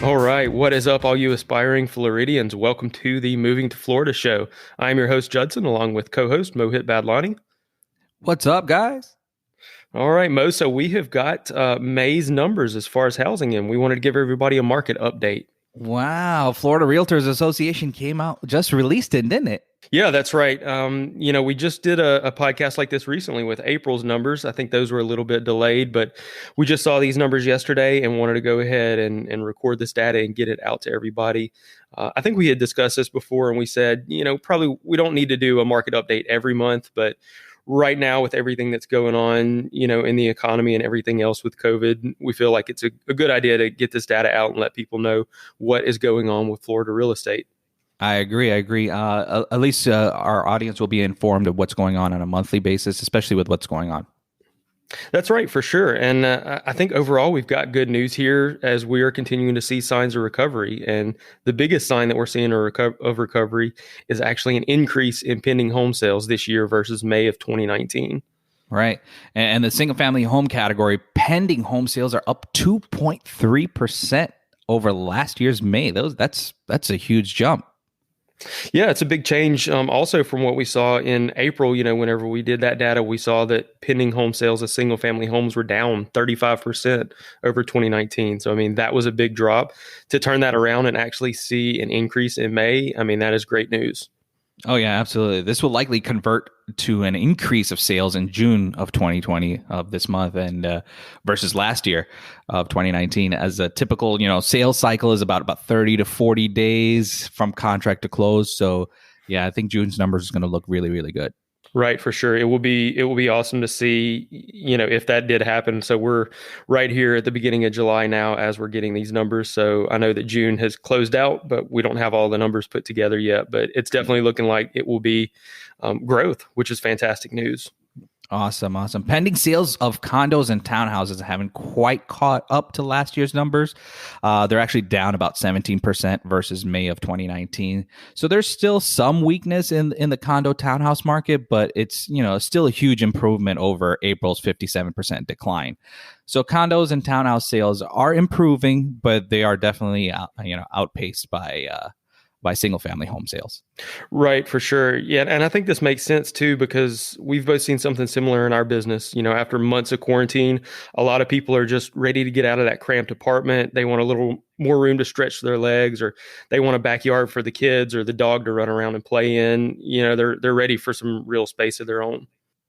All right, what is up, all you aspiring Floridians? Welcome to the Moving to Florida show. I'm your host, Judson, along with co-host Mohit Badlani. What's up, guys? All right, Mo, so we have got May's numbers as far as housing, and we wanted to give everybody a market update. Wow, Florida Realtors Association came out, just released it, didn't it? Yeah, that's right. We just did a podcast like this recently with April's numbers. I think those were a little bit delayed, but we just saw these numbers yesterday and wanted to go ahead and record this data and get it out to everybody. I think we had discussed this before and we said, probably we don't need to do a market update every month, but right now with everything that's going on, in the economy and everything else with COVID, we feel like it's a good idea to get this data out and let people know what is going on with Florida real estate. I agree. At least our audience will be informed of what's going on a monthly basis, especially with what's going on. That's right, for sure. And I think overall we've got good news here as we are continuing to see signs of recovery. And the biggest sign that we're seeing of recovery is actually an increase in pending home sales this year versus May of 2019. Right. And the single family home category, pending home sales are up 2.3% over last year's May. That's a huge jump. Yeah, it's a big change. Also, from what we saw in April, whenever we did that data, we saw that pending home sales of single family homes were down 35% over 2019. So, that was a big drop. To turn that around and actually see an increase in May, that is great news. Oh, yeah, absolutely. This will likely convert to an increase of sales in June of 2020 of this month and versus last year of 2019, as a typical, sales cycle is about 30 to 40 days from contract to close. So, yeah, I think June's numbers is going to look really, really good. Right, for sure. It will be awesome to see, if that did happen. So we're right here at the beginning of July now as we're getting these numbers. So I know that June has closed out, but we don't have all the numbers put together yet. But it's definitely looking like it will be growth, which is fantastic news. Awesome. Pending sales of condos and townhouses haven't quite caught up to last year's numbers. They're actually down about 17% versus May of 2019. So there's still some weakness in the condo townhouse market, but it's, still a huge improvement over April's 57% decline. So condos and townhouse sales are improving, but they are definitely, outpaced by single family home sales. Right, for sure. Yeah, and I think this makes sense too because we've both seen something similar in our business. After months of quarantine, a lot of people are just ready to get out of that cramped apartment. They want a little more room to stretch their legs, or they want a backyard for the kids or the dog to run around and play in. They're ready for some real space of their own.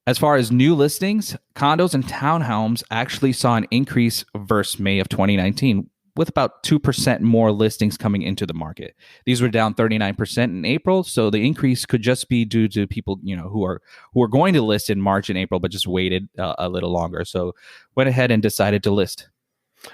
As far as new listings, condos and townhomes actually saw an increase versus May of 2019, with about 2% more listings coming into the market. These were down 39% in April, so the increase could just be due to people, who are going to list in March and April, but just waited a little longer. So went ahead and decided to list.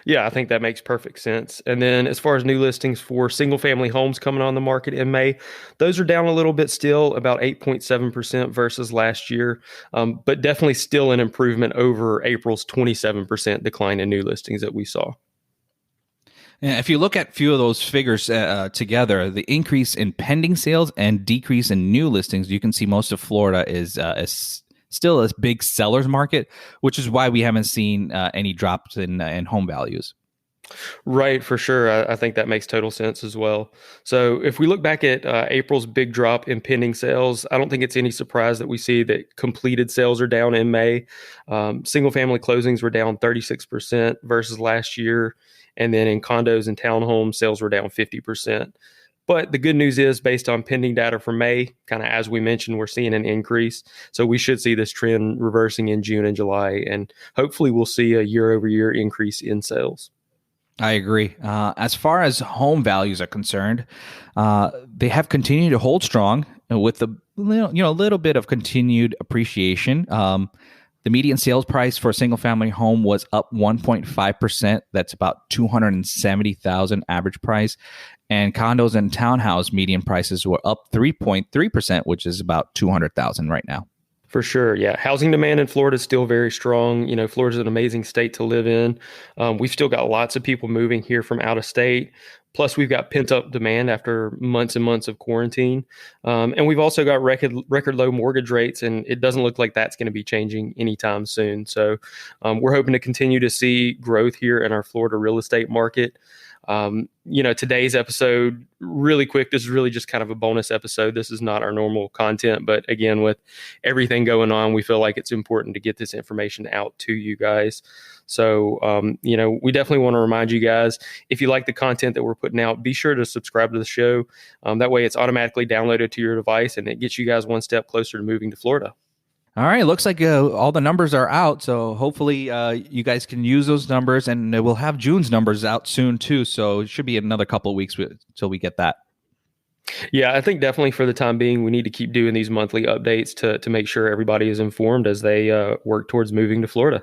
Yeah, I think that makes perfect sense. And then as far as new listings for single family homes coming on the market in May, those are down a little bit still, about 8.7% versus last year, but definitely still an improvement over April's 27% decline in new listings that we saw. And if you look at a few of those figures together, the increase in pending sales and decrease in new listings, you can see most of Florida is still a big seller's market, which is why we haven't seen any drops in home values. Right, for sure. I think that makes total sense as well. So if we look back at April's big drop in pending sales, I don't think it's any surprise that we see that completed sales are down in May. Single family closings were down 36% versus last year. And then in condos and townhomes, sales were down 50%. But the good news is, based on pending data for May, kind of as we mentioned, we're seeing an increase. So we should see this trend reversing in June and July. And hopefully we'll see a year-over-year increase in sales. I agree. As far as home values are concerned, they have continued to hold strong with a little bit of continued appreciation. The median sales price for a single family home was up 1.5%. That's about $270,000 average price. And condos and townhouse median prices were up 3.3%, which is about $200,000 right now. For sure. Yeah. Housing demand in Florida is still very strong. Florida is an amazing state to live in. We've still got lots of people moving here from out of state. Plus, we've got pent up demand after months and months of quarantine. And we've also got record low mortgage rates, and it doesn't look like that's going to be changing anytime soon. So we're hoping to continue to see growth here in our Florida real estate market. Today's episode, really quick, this is really just kind of a bonus episode. This is not our normal content, but again, with everything going on, we feel like it's important to get this information out to you guys. So, we definitely want to remind you guys, if you like the content that we're putting out, be sure to subscribe to the show. That way it's automatically downloaded to your device and it gets you guys one step closer to moving to Florida. All right, looks like all the numbers are out, so hopefully you guys can use those numbers, and we'll have June's numbers out soon too. So it should be another couple of weeks till we get that. Yeah, I think definitely for the time being, we need to keep doing these monthly updates to make sure everybody is informed as they work towards moving to Florida.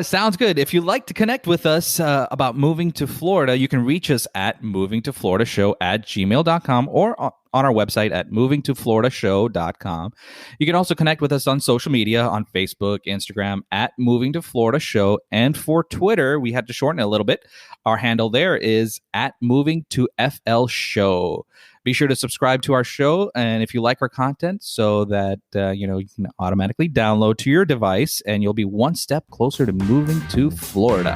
Sounds good. If you'd like to connect with us about moving to Florida, you can reach us at movingtofloridashow@gmail.com or on our website at movingtofloridashow.com. You can also connect with us on social media on Facebook, Instagram at Moving to Florida Show. And for Twitter, we had to shorten it a little bit. Our handle there is at Moving to FL Show. Be sure to subscribe to our show, and if you like our content, so that you can automatically download to your device, and you'll be one step closer to moving to Florida.